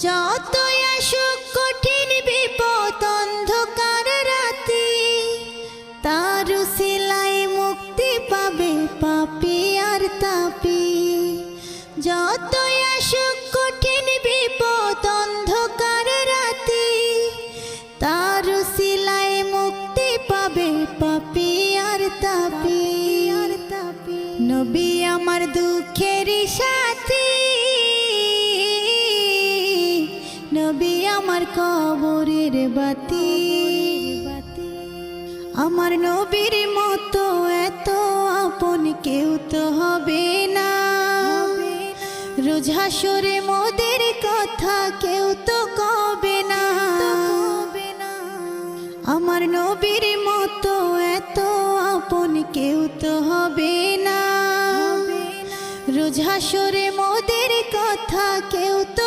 যতই আসুক কঠিন বিপদ অন্ধকার রাতে, তার উসিলায় মুক্তি পাবে পাপী আর তাপী। যতই আসুক কঠিন বিপদ অন্ধকার রাতে, তার উসিলায় মুক্তি পাবে পাপী আর তাপী। নবী আমার দুঃখের সাথী, নবী আমার কবরের বাতি। আমার নবীর মতো এত আপন কেউ তো হবে না, রোজ হাসরে মোদের কথা কেউ তো কবে না। আমার নবীর মতো এত আপন কেউ তো হবে না, রোজ হাসরে মোদের কথা কেউ তো